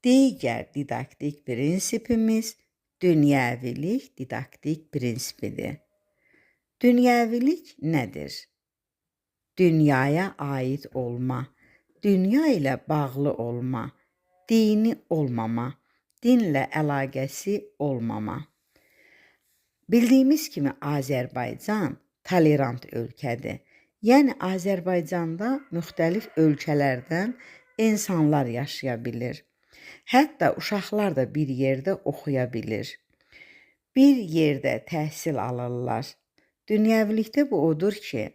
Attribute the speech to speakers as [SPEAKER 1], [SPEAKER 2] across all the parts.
[SPEAKER 1] Digər didaktik prinsipimiz dünyəvilik didaktik prinsipidir. Dünyəvilik nədir? Dünyaya aid olma, dünya ilə bağlı olma, dini olmama, dinlə əlaqəsi olmama. Bildiyimiz kimi Azərbaycan tolerant ölkədir. Yəni Azərbaycanda müxtəlif ölkələrdən insanlar yaşaya bilir. Hətta uşaqlar da bir yerdə oxuya bilir. Bir yerdə təhsil alırlar. Dünyəvilikdə bu odur ki,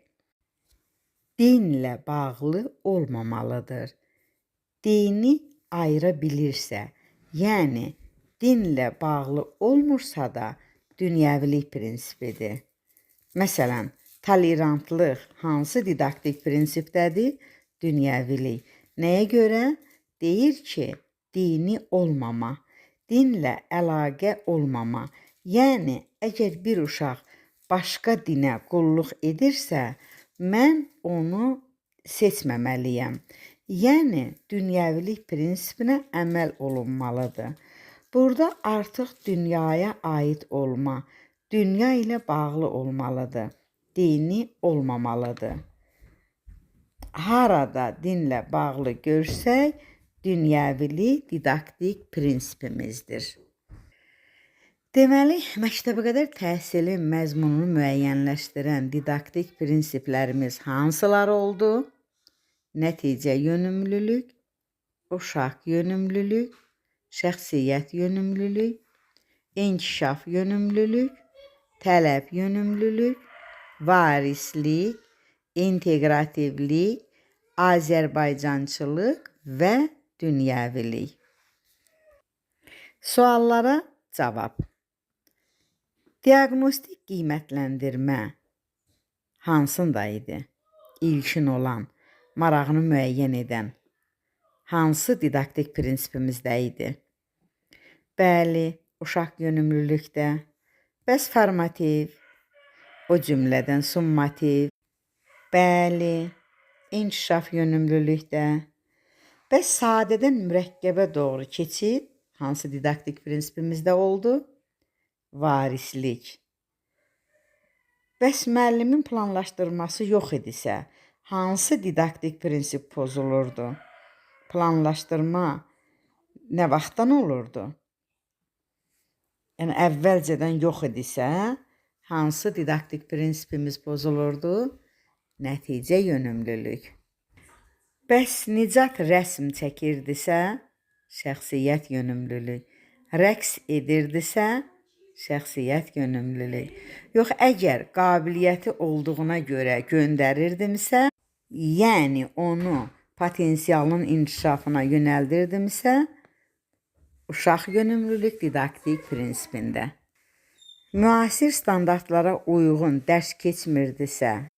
[SPEAKER 1] dinlə bağlı olmamalıdır. Dini ayıra bilirsə, yəni dinlə bağlı olmursa da dünyəvilik prinsipidir. Məsələn, tolerantlıq hansı didaktik prinsipdədir? Dünyəvilik. Nəyə görə? Deyir ki, dini olmama, dinlə əlaqə olmama. Yəni, əgər bir uşaq başqa dinə qulluq edirsə, mən onu seçməməliyəm. Yəni, dünyəvilik prinsipinə əməl olunmalıdır. Burada artıq dünyaya aid olma, dünya ilə bağlı olmalıdır. Dini olmamalıdır. Harada dinlə bağlı görsək, dünyəvilik didaktik prinsipimizdir. Deməli, məktəbəqədər təhsilin məzmununu müəyyənləşdirən didaktik prinsiplərimiz hansılar oldu? Nəticə yönümlülük, uşaq yönümlülük, şəxsiyyət yönümlülük, inkişaf yönümlülük, tələb yönümlülük, varislik, inteqrativlik, Azərbaycançılıq və dünyəvilik. Suallara cavab. Diaqnostik qiymətləndirmə hansında idi? İlkin olan, marağını müəyyən edən hansı didaktik prinsipimizdə idi? Bəli, uşaq yönümlülükdə. Bəs formativ, o cümlədən summativ. Bəli, inkişaf yönümlülükdə. Bəs sadədən mürəkkəbə doğru keçid hansı didaktik prinsipimizdə oldu? Varislik. Bəs müəllimin planlaşdırması yox idisə, hansı didaktik prinsip pozulurdu? Planlaşdırma nə vaxtdan olurdu? Yəni, əvvəlcədən yox idisə, hansı didaktik prinsipimiz pozulurdu? Nəticə yönümlülük. Bəs Nicat rəsm çəkirdisə, şəxsiyyət yönümlülük. Rəqs edirdisə, şəxsiyyət yönümlülük. Yox, əgər qabiliyyəti olduğuna görə göndərirdimsə, yəni onu potensialının inkişafına yönəldirdimsə, uşaq yönümlülük didaktik prinsipində. Müasir standartlara uyğun dərs keçmirdisə,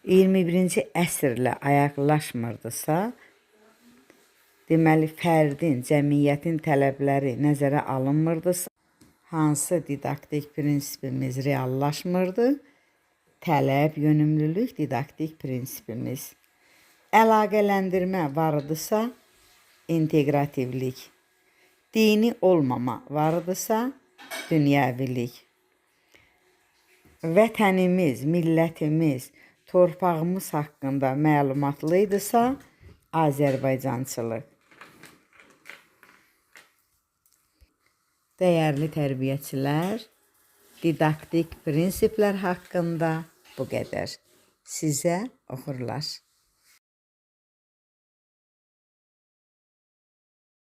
[SPEAKER 1] 21-ci əsrlə ayaqlaşmırdısa, deməli, fərdin, cəmiyyətin tələbləri nəzərə alınmırdısa, hansı didaktik prinsipimiz reallaşmırdı? Tələb yönümlülük didaktik prinsipimiz. Əlaqələndirmə vardısa, inteqrativlik. Dini olmama vardısa, dünyəvilik. Vətənimiz, millətimiz, torpağımız haqqında məlumatlıydısa, Azərbaycançılıq. Dəyərli tərbiyəçilər, didaktik prinsiplər haqqında bu qədər. Sizə uğurlar.